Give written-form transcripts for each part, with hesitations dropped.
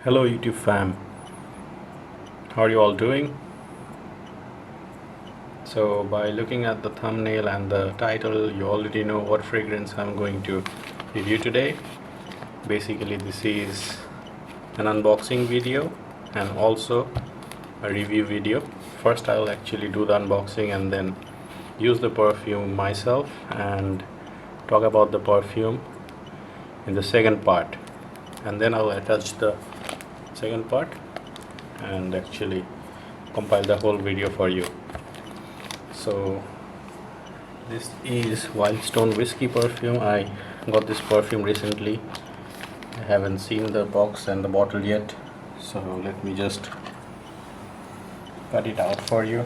Hello YouTube fam, how are you all doing? So by looking at the thumbnail and the title, you already know what fragrance I'm going to review today. Basically this is an unboxing video and also a review video. First I'll actually do the unboxing and then use the perfume myself and talk about the perfume in the second part, and then I'll attach the second part and actually compile the whole video for you. So this is Wildstone Whisky Perfume. I got this perfume recently. I haven't seen the box and the bottle yet, so let me just cut it out for you.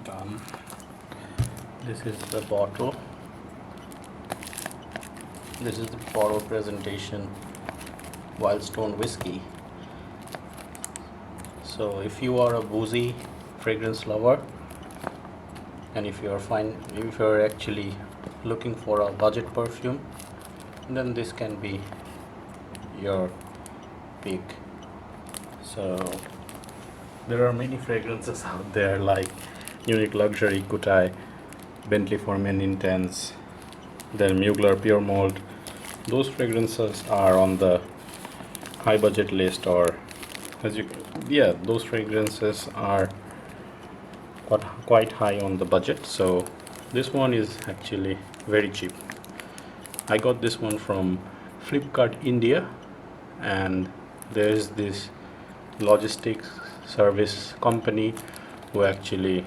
Done. This is the bottle. This is the bottle presentation. Wildstone Whiskey. So if you are a boozy fragrance lover, and if you're actually looking for a budget perfume, then this can be your pick. So there are many fragrances out there like Unique Luxury, Kutai, Bentley for Men Intense, then Mugler Pure Malt. Those fragrances are on the high budget list, or those fragrances are quite high on the budget. So this one is actually very cheap. I got this one from Flipkart India, and there is this logistics service company who actually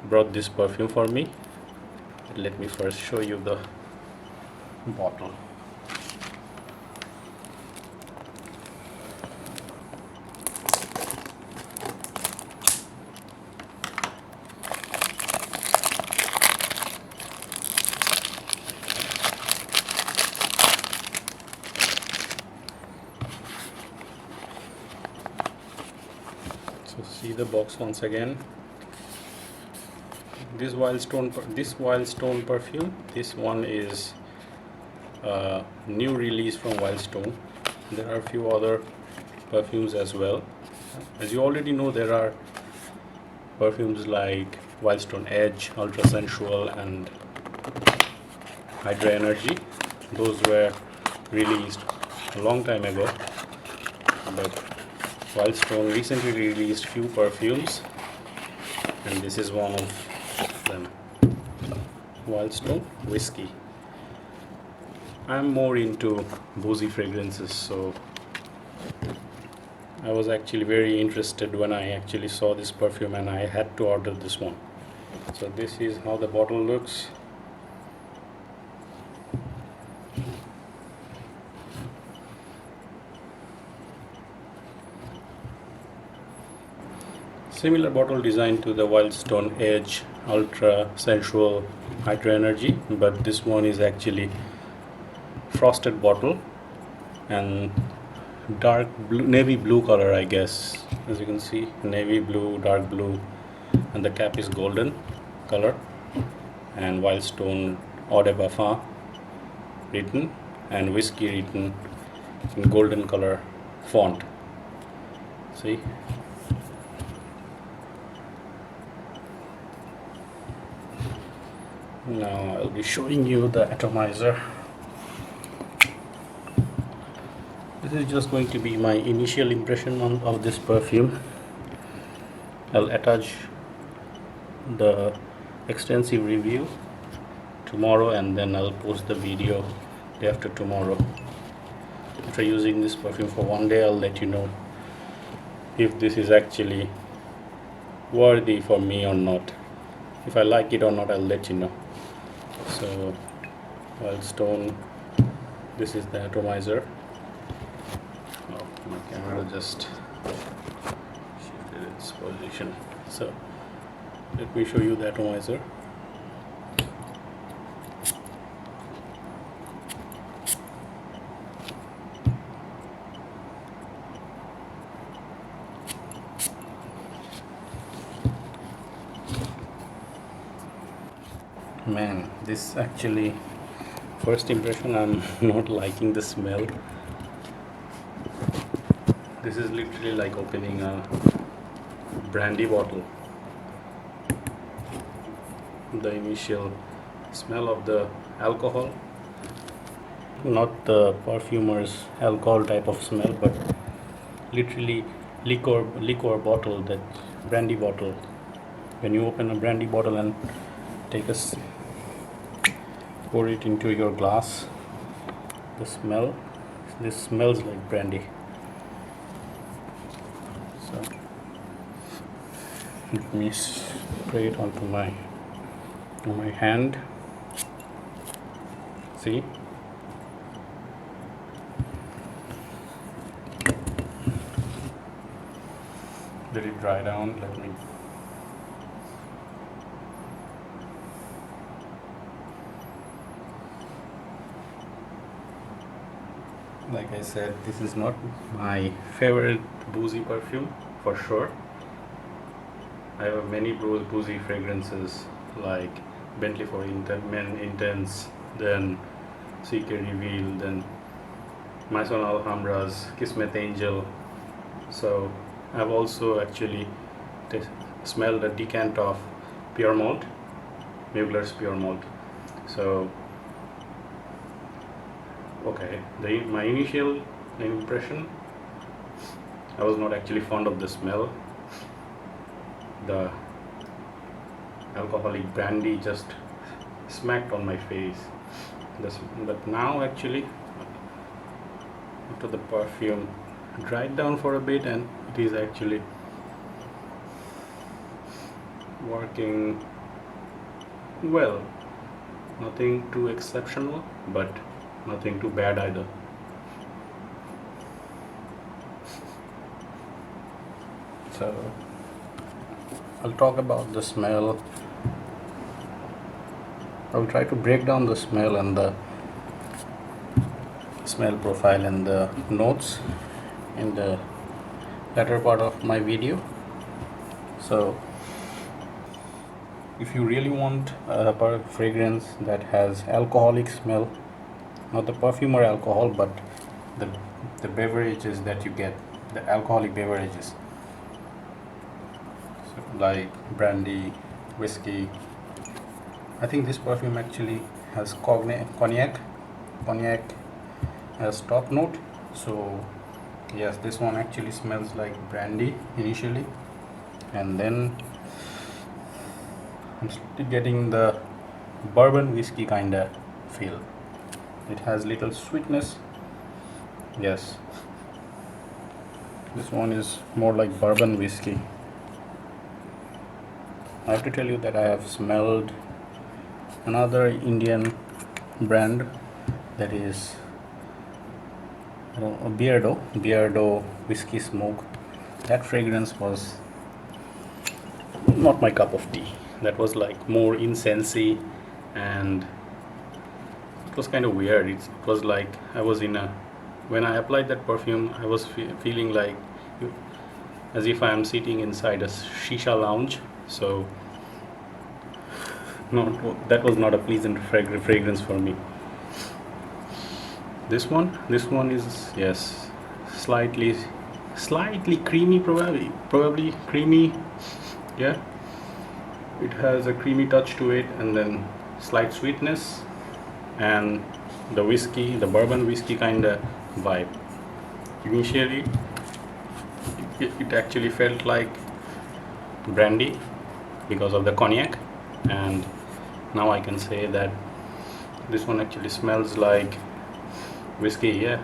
brought this perfume for me. Let me first show you the bottle. So see the box once again. This Wildstone perfume, this one is a new release from Wildstone. There are a few other perfumes as well. As you already know, there are perfumes like Wildstone Edge, Ultra Sensual, and Hydra Energy. Those were released a long time ago, but Wildstone recently released few perfumes, and this is one of them. Wildstone Whiskey. I'm more into boozy fragrances, so I was actually very interested when I actually saw this perfume and I had to order this one. So this is how the bottle looks. Similar bottle design to the Wildstone Edge, Ultra Sensual, Hydra Energy, but this one is actually frosted bottle and dark blue, navy blue color, I guess. As you can see, navy blue, dark blue, and the cap is golden color, and Wildstone Eau de Parfum written and whiskey written in golden color font. See? Now I'll be showing you the atomizer. This is just going to be my initial impression of this perfume. I'll attach the extensive review tomorrow, and then I'll post the video day after tomorrow. After using this perfume for one day, I'll let you know if this is actually worthy for me or not. If I like it or not, I'll let you know. So Wildstone, this is the atomizer. Oh, my camera just shifted its position. So let me show you the atomizer. Man, this actually, first impression, I'm not liking the smell. This is literally like opening a brandy bottle. The initial smell of the alcohol, not the perfumer's alcohol type of smell, but literally liquor bottle, that brandy bottle. When you open a brandy bottle and take pour it into your glass, the smell, this smells like brandy. So let me spray it onto my hand. See, let it dry down. Let me like I said, this is not my favorite boozy perfume for sure. I have many boozy fragrances like Bentley for Men Intense, then CK Reveal, then Maison Alhambras, Kismet Angel. So I've also actually smelled a decant of pure malt, Mugler's pure malt. So okay, my initial impression, I was not actually fond of the smell. The alcoholic brandy just smacked on my face. But now actually, after the perfume dried down for a bit, and it is actually working well. Nothing too exceptional, but nothing too bad either. So I'll talk about the smell. I'll try to break down the smell and the smell profile and the notes in the latter part of my video. So if you really want a fragrance that has alcoholic smell, not the perfume or alcohol, but the beverages that you get, the alcoholic beverages, so like brandy, whiskey. I think this perfume actually has cognac as top note. So yes, this one actually smells like brandy initially, and then I'm still getting the bourbon whiskey kinda feel. It has little sweetness. Yes, this one is more like bourbon whiskey. I have to tell you that I have smelled another Indian brand, that is Beardo whiskey smoke. That fragrance was not my cup of tea. That was like more incensey, and it was kind of weird. It was like I was when I applied that perfume, I was feeling like as if I am sitting inside a shisha lounge. So that was not a pleasant fragrance for me. This one is, yes, slightly creamy, probably creamy. Yeah, it has a creamy touch to it, and then slight sweetness, and the bourbon whiskey kind of vibe. Initially it actually felt like brandy because of the cognac, and now I can say that this one actually smells like whiskey. Yeah,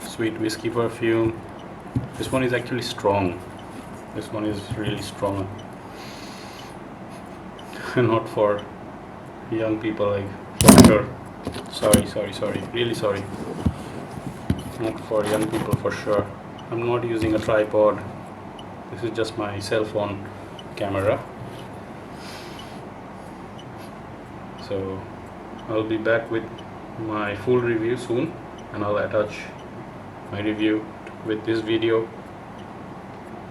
sweet whiskey perfume. This one is actually strong. This one is really strong. Not for young people, like, for sure. Sorry, really sorry. Not for young people for sure. I'm not using a tripod. This is just my cell phone camera. So I'll be back with my full review soon, and I'll attach my review with this video.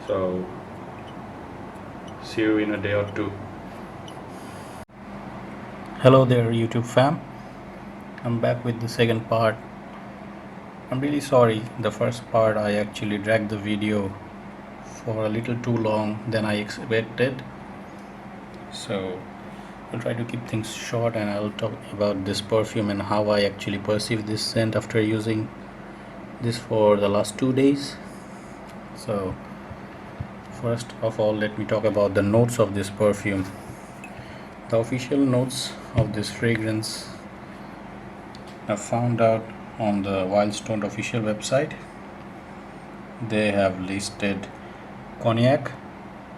So see you in a day or two. Hello there, YouTube fam. I'm back with the second part. I'm really sorry, the first part I actually dragged the video for a little too long than I expected. So I'll try to keep things short and I'll talk about this perfume and how I actually perceive this scent after using this for the last 2 days. So first of all, let me talk about the notes of this perfume. The official notes of this fragrance are found out on the Wildstone official website. They have listed cognac,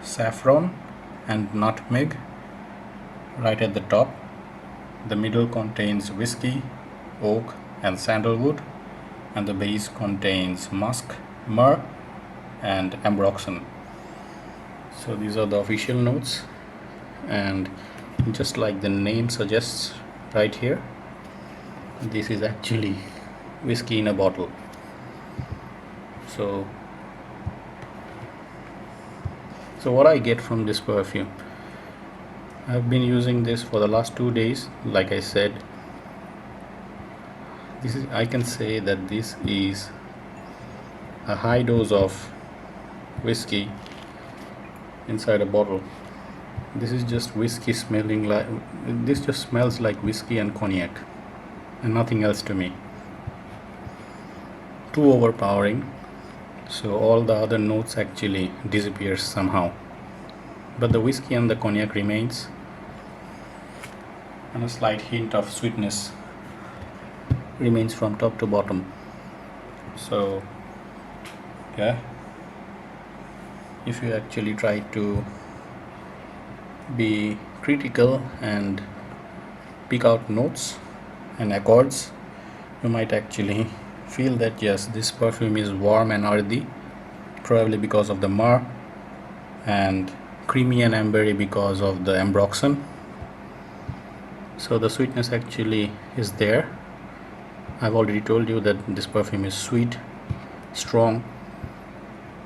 saffron and nutmeg right at the top. The middle contains whiskey, oak and sandalwood, and the base contains musk, myrrh and ambroxan. So these are the official notes, and just like the name suggests right here, this is actually whiskey in a bottle. So what I get from this perfume, I've been using this for the last 2 days. Like I said, I can say that this is a high dose of whiskey inside a bottle. This is just whiskey smelling like, this just smells like whiskey and cognac and nothing else to me. Too overpowering, so all the other notes actually disappears somehow, but the whiskey and the cognac remains, and a slight hint of sweetness remains from top to bottom. So yeah, if you actually try to be critical and pick out notes and accords, you might actually feel that yes, this perfume is warm and earthy, probably because of the myrrh, and creamy and ambery because of the ambroxan. So the sweetness actually is there. I've already told you that this perfume is sweet, strong,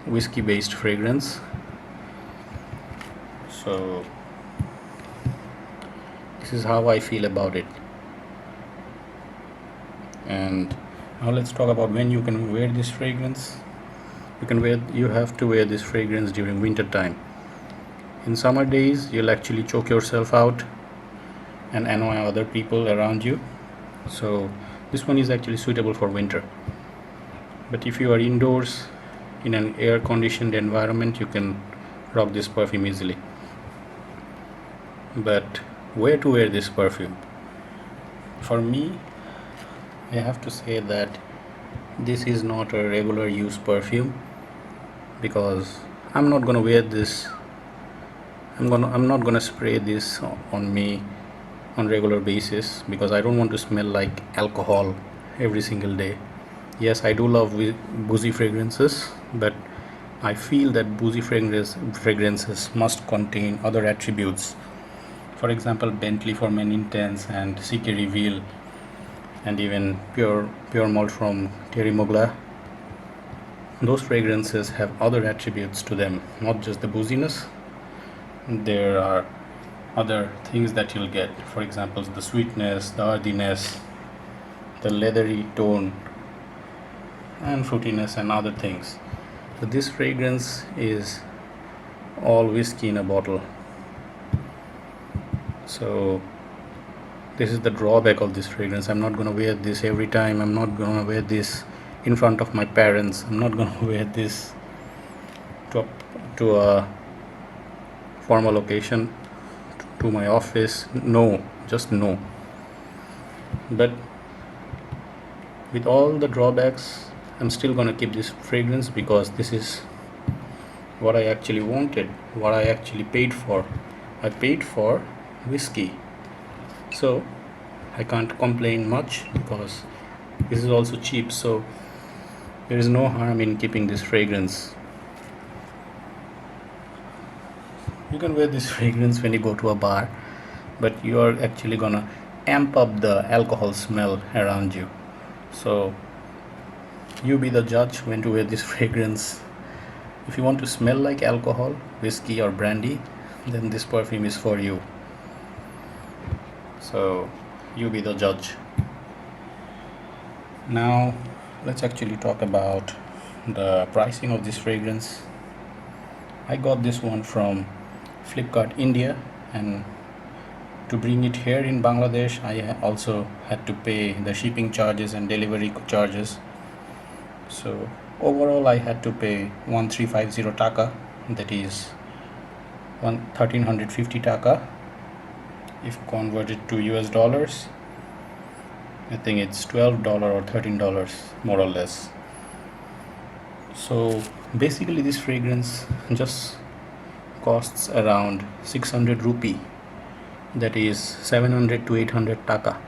whiskey based fragrance. So this is how I feel about it. And now let's talk about when you can wear this fragrance. You have to wear this fragrance during winter time. In summer days, you'll actually choke yourself out and annoy other people around you. So this one is actually suitable for winter. But if you are indoors in an air conditioned environment, you can rock this perfume easily. But where to wear this perfume? For me, I have to say that this is not a regular use perfume, because I'm not gonna wear this. I'm not gonna spray this on me on regular basis, because I don't want to smell like alcohol every single day. Yes, I do love boozy fragrances, but I feel that boozy fragrances must contain other attributes. For example, Bentley for Men Intense and CK Reveal, and even pure malt from Thierry Mugler. Those fragrances have other attributes to them, not just the booziness. There are other things that you'll get. For example, the sweetness, the earthiness, the leathery tone, and fruitiness, and other things. But this fragrance is all whiskey in a bottle. So this is the drawback of this fragrance. I'm not going to wear this every time. I'm not going to wear this in front of my parents. I'm not going to wear this to a formal occasion, to my office. No, just no. But with all the drawbacks, I'm still going to keep this fragrance, because this is what I actually wanted, what I actually paid for. I paid for whiskey, so I can't complain much, because this is also cheap. So there is no harm in keeping this fragrance. You can wear this fragrance when you go to a bar, but you are actually gonna amp up the alcohol smell around you. So you be the judge when to wear this fragrance. If you want to smell like alcohol, whiskey or brandy, then this perfume is for you. So you be the judge. Now let's actually talk about the pricing of this fragrance. I got this one from Flipkart India, and to bring it here in Bangladesh I also had to pay the shipping charges and delivery charges. So overall I had to pay 1350 taka, that is 1350 taka. If converted to US dollars, I think it's $12 or $13 more or less. So basically this fragrance just costs around 600 rupee, that is 700 to 800 taka,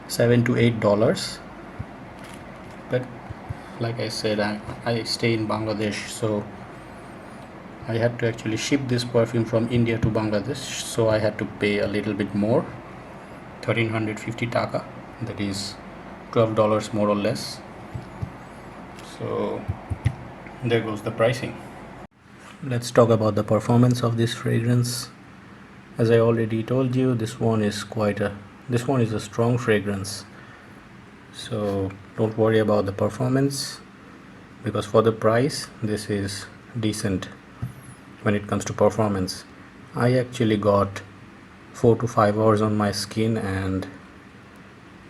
$7 to $8. But like I said, I stay in Bangladesh, so I had to actually ship this perfume from India to Bangladesh, so I had to pay a little bit more, 1350 taka, that is $12 more or less. So there goes the pricing. Let's talk about the performance of this fragrance. As I already told you, this one is a strong fragrance, so don't worry about the performance, because for the price this is decent. When it comes to performance, I actually got 4 to 5 hours on my skin and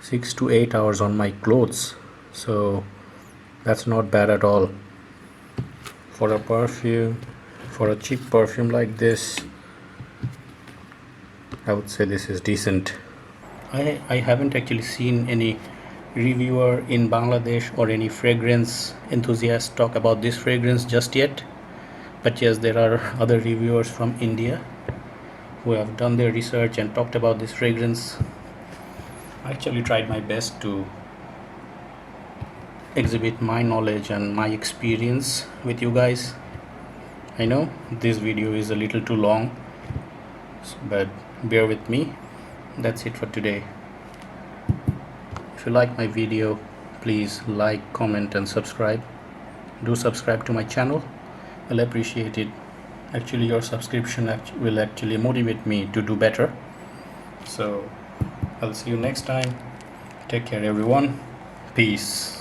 6 to 8 hours on my clothes, so that's not bad at all for a perfume. For a cheap perfume like this, I would say this is decent. I haven't actually seen any reviewer in Bangladesh or any fragrance enthusiast talk about this fragrance just yet, but yes, there are other reviewers from India who have done their research and talked about this fragrance. I actually tried my best to exhibit my knowledge and my experience with you guys. I know this video is a little too long, but bear with me. That's it for today. If you like my video, please like, comment and subscribe. Do subscribe to my channel, I'll appreciate it. Actually, your subscription will actually motivate me to do better. So I'll see you next time. Take care everyone. Peace.